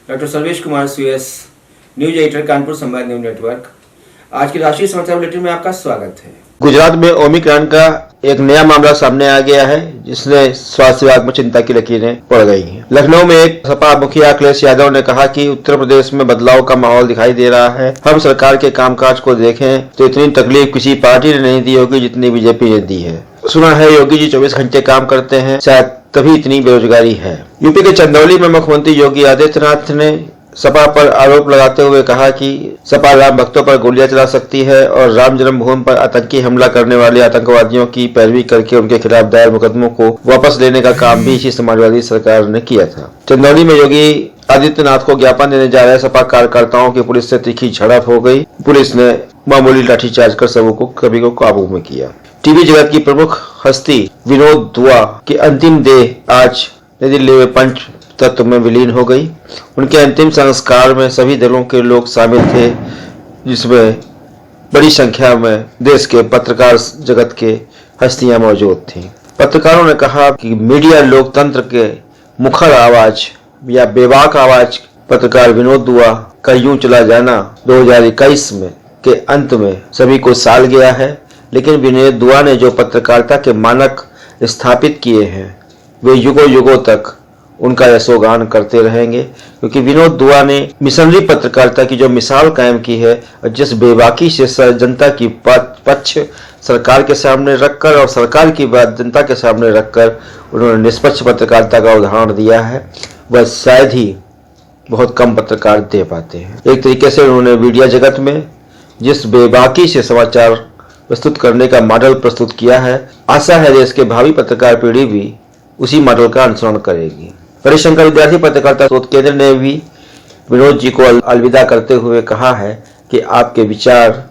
Doctor Sarvesh Kumar सुयस, news editor, Kanpur संवाद news network. आज के राष्ट्रीय समाचार बुलेटिन में आपका स्वागत है। गुजरात में ओमिक्रॉन का एक नया मामला सामने आ गया है, जिसने स्वास्थ्य विभाग में चिंता की लकीरें पड़ गई हैं। लखनऊ में एक सपा मुखिया अखिलेश यादव ने कहा कि उत्तर प्रदेश में बदलाव का माहौल दिखाई दे रहा है। हम सरकार के कामकाज को देखें तो इतनी तकलीफ किसी पार्टी ने नहीं दी होगी जितनी बीजेपी ने दी है। सुना है योगी जी 24 घंटे काम करते हैं, शायद तभी इतनी बेरोजगारी है। यूपी के चंदौली में मुख्यमंत्री योगी आदित्यनाथ ने सपा पर आरोप लगाते हुए कहा कि सपा राम भक्तों पर गोलियां चला सकती है और राम जन्मभूमि पर आतंकी हमला करने वाले आतंकवादियों की पैरवी करके उनके खिलाफ दायर मुकदमों को वापस लेने का काम भी इसी समाजवादी सरकार ने किया था। चंदौली में योगी आदित्यनाथ को ज्ञापन देने जा रहे सपा कार्यकर्ताओं की पुलिस से तीखी झड़प हो गई। पुलिस ने मामूली लाठीचार्ज कर सभी को काबू में किया। टीवी जगत की प्रमुख हस्ती विनोद दुआ की अंतिम देह आज नई दिल्ली में पंच तत्व में विलीन हो गई। उनके अंतिम संस्कार में सभी दलों के लोग शामिल थे, जिसमें बड़ी संख्या में देश के पत्रकार जगत के हस्तियां मौजूद थीं। पत्रकारों ने कहा कि मीडिया लोकतंत्र के मुखर आवाज या बेबाक आवाज पत्रकार विनोद दुआ का यूं चला जाना 2021 में के अंत में सभी को साल गया है। लेकिन विनोद दुआ ने जो पत्रकारिता के मानक स्थापित किए हैं, वे युगों युगों तक उनका यशोगान करते रहेंगे, क्योंकि विनोद दुआ ने मिशनरी पत्रकारिता की जो मिसाल कायम की है और जिस बेबाकी से जनता की पक्ष सरकार के सामने रखकर और सरकार की बात जनता के सामने रखकर उन्होंने निष्पक्ष पत्रकारिता का उदाहरण दिया है, वह शायद ही बहुत कम पत्रकार दे पाते हैं। एक तरीके से उन्होंने मीडिया जगत में जिस बेबाकी से समाचार प्रस्तुत करने का मॉडल प्रस्तुत किया है, आशा है देश के भावी पत्रकार पीढ़ी भी उसी मॉडल का अनुसरण करेगी। हरिशंकर विद्यार्थी पत्रकारिता शोध केंद्र ने भी विनोद जी को अलविदा करते हुए कहा है कि आपके विचार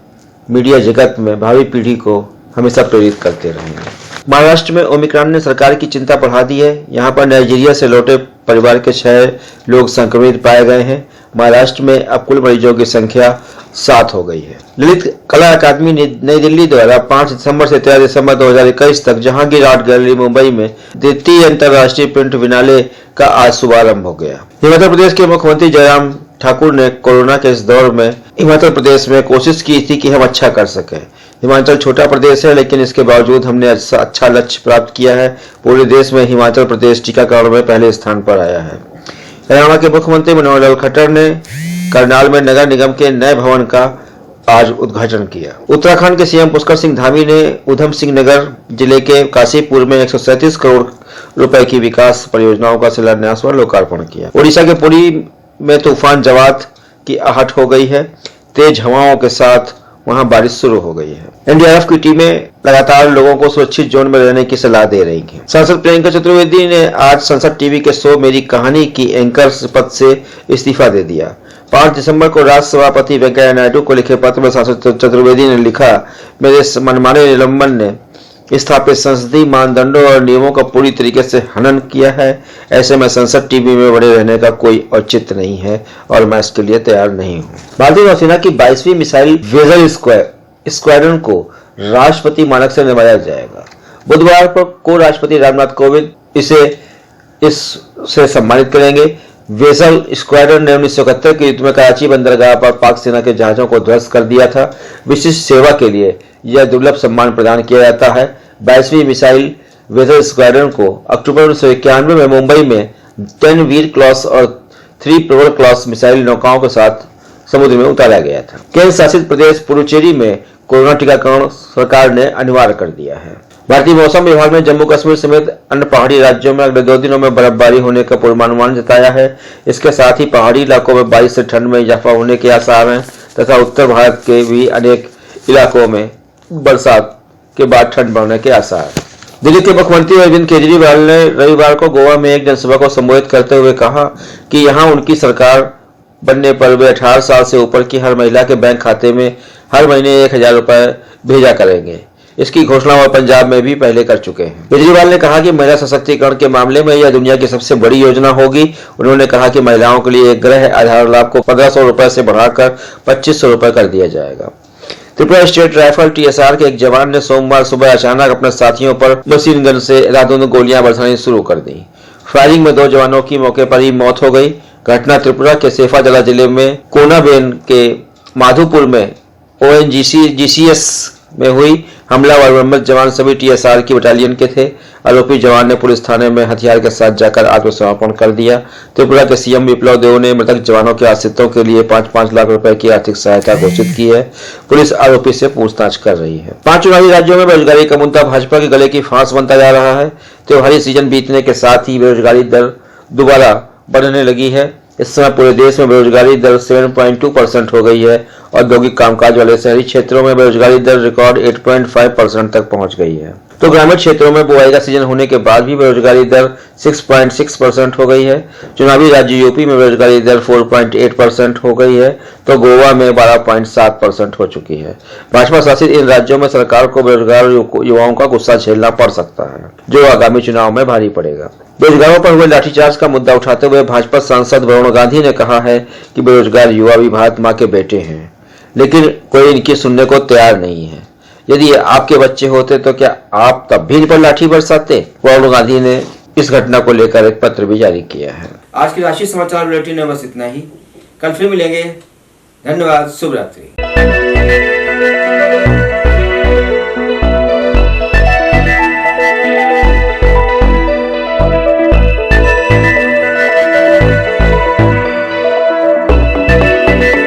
मीडिया जगत में भावी पीढ़ी को हमेशा प्रेरित करते रहेंगे। महाराष्ट्र में ओमिक्रॉन ने सरकार की चिंता बढ़ा दी है। यहाँ पर नाइजीरिया से लौटे परिवार के 6 लोग संक्रमित पाए गए हैं। महाराष्ट्र में अब कुल मरीजों की संख्या 7 हो गई है। ललित कला अकादमी नई दिल्ली द्वारा 5 दिसंबर से 13 दिसंबर 2021 तक जहांगीर आर्ट गैलरी मुंबई में द्वितीय अंतर्राष्ट्रीय प्रिंट बिनाले का आज शुभारंभ हो गया। हिमाचल प्रदेश के मुख्यमंत्री जयराम ठाकुर ने कोरोना के इस दौर में हिमाचल प्रदेश में कोशिश की थी कि हम अच्छा कर सकें। हिमाचल छोटा प्रदेश है, लेकिन इसके बावजूद हमने अच्छा लक्ष्य प्राप्त किया है। पूरे देश में हिमाचल प्रदेश टीकाकरण में पहले स्थान पर आया है। हरियाणा के मुख्यमंत्री मनोहर लाल खट्टर ने करनाल में नगर निगम के नए भवन का आज उद्घाटन किया। उत्तराखंड के सीएम पुष्कर सिंह धामी ने उधम सिंह नगर जिले के काशीपुर में 137 करोड़ रुपए की विकास परियोजनाओं का शिलान्यास व लोकार्पण किया। ओडिशा के पुरी में तूफान जवाद की आहट हो गई है। तेज हवाओं के साथ वहां बारिश शुरू हो गई है। एनडीआरएफ की टीमें लगातार लोगों को सुरक्षित जोन में रहने की सलाह दे रही हैं। सांसद प्रियंका चतुर्वेदी ने आज संसद टीवी के शो मेरी कहानी की एंकर पद से इस्तीफा दे दिया। 5 दिसंबर को राज्य सभापति वेंकैया नायडू को लिखे पत्र में सांसद चतुर्वेदी ने लिखा, मेरे मनमाने निलंबन ने स्थापित संसदीय मानदंडों और नियमों का पूरी तरीके से हनन किया है। ऐसे में संसद टीवी में बने रहने का कोई औचित्य नहीं है और मैं इसके लिए तैयार नहीं हूँ। भारतीय नौसेना की 22वीं मिसाइल वेजल स्क्वाड्रन को राष्ट्रपति मानक से नवाजा जाएगा। बुधवार को राष्ट्रपति रामनाथ कोविंद इससे सम्मानित करेंगे। वेसल स्क्वाड्रन ने 1971 के युद्ध में कराची बंदरगाह पर पाक सेना के जहाजों को ध्वस्त कर दिया था। विशिष्ट सेवा के लिए यह दुर्लभ सम्मान प्रदान किया जाता है। 22वीं मिसाइल वेसल स्क्वाड्रन को अक्टूबर 1991 में मुंबई में 10 वीर क्लॉस और 3 प्रवर क्लॉस मिसाइल नौकाओं के साथ समुद्र में उतारा गया था। केंद्र शासित प्रदेश पुडुचेरी में कोरोना टीकाकरण सरकार ने अनिवार्य कर दिया है। भारतीय मौसम विभाग ने जम्मू कश्मीर समेत अन्य पहाड़ी राज्यों में अगले 2 दिनों में बर्फबारी होने का पूर्वानुमान जताया है। इसके साथ ही पहाड़ी इलाकों में बारिश से ठंड में इजाफा होने के आसार हैं तथा उत्तर भारत के भी अनेक इलाकों में बरसात के बाद ठंड बढ़ने के आसार। दिल्ली के मुख्यमंत्री अरविंद केजरीवाल ने रविवार को गोवा में एक जनसभा को संबोधित करते हुए कहा कि यहां उनकी सरकार बनने पर वे 18 साल से ऊपर की हर महिला के बैंक खाते में हर महीने 1000 रुपए भेजा करेंगे। इसकी घोषणा वह पंजाब में भी पहले कर चुके हैं। केजरीवाल ने कहा कि महिला सशक्तिकरण के मामले में यह दुनिया की सबसे बड़ी योजना होगी। उन्होंने कहा कि महिलाओं के लिए एक गृह आधार लाभ को 1500 रुपए से बढ़ाकर 2500 रुपए कर दिया जाएगा। त्रिपुरा स्टेट राइफल टीएसआर के एक जवान ने सोमवार सुबह अचानक अपने साथियों पर मशीन गन से रातों गोलियां बरसानी शुरू कर दी। फायरिंग में 2 जवानों की मौके पर ही मौत हो गई। घटना त्रिपुरा के सेफाजला जिले में कोनाबेन के माधोपुर में ONGCS में हुई। हमलावर बरामद जवान सभी TSR की बटालियन के थे। आरोपी जवान ने पुलिस थाने में हथियार के साथ जाकर आत्मसमर्पण कर दिया। त्रिपुरा के CM विप्लव देव ने मृतक जवानों के आश्रितों के लिए 5-5 लाख रुपए की आर्थिक सहायता घोषित की है। पुलिस आरोपी से पूछताछ कर रही है। 5 चुनावी राज्यों में बेरोजगारी का मुद्दा भाजपा के गले की फांस बनता जा रहा है। त्योहारी सीजन बीतने के साथ ही बेरोजगारी दर दोबारा बढ़ने लगी है। इस समय पूरे देश में बेरोजगारी दर 7.2% हो गई है। औद्योगिक कामकाज वाले शहरी क्षेत्रों में बेरोजगारी दर रिकॉर्ड 8.5% तक पहुंच गई है, तो ग्रामीण क्षेत्रों में बुआई का सीजन होने के बाद भी बेरोजगारी दर 6.6% हो गई है। चुनावी राज्य यूपी में बेरोजगारी दर 4.8% हो गई है, तो गोवा में 12.7% हो चुकी है। भाजपा शासित इन राज्यों में सरकार को बेरोजगार युवाओं का गुस्सा झेलना पड़ सकता है, जो आगामी चुनाव में भारी पड़ेगा। बेरोजगारों पर हुए लाठीचार्ज का मुद्दा उठाते हुए भाजपा सांसद वरुण गांधी ने कहा है कि बेरोजगार युवा भी भारत मां के बेटे हैं, लेकिन कोई इनकी सुनने को तैयार नहीं है। यदि आपके बच्चे होते तो क्या आप तब भी इन पर लाठी बरसाते? वरुण गांधी ने इस घटना को लेकर एक पत्र भी जारी किया है। आज की राष्ट्रीय समाचार बुलेटिन में बस इतना ही। कल फिर मिलेंगे। धन्यवाद। शुभ रात्रि।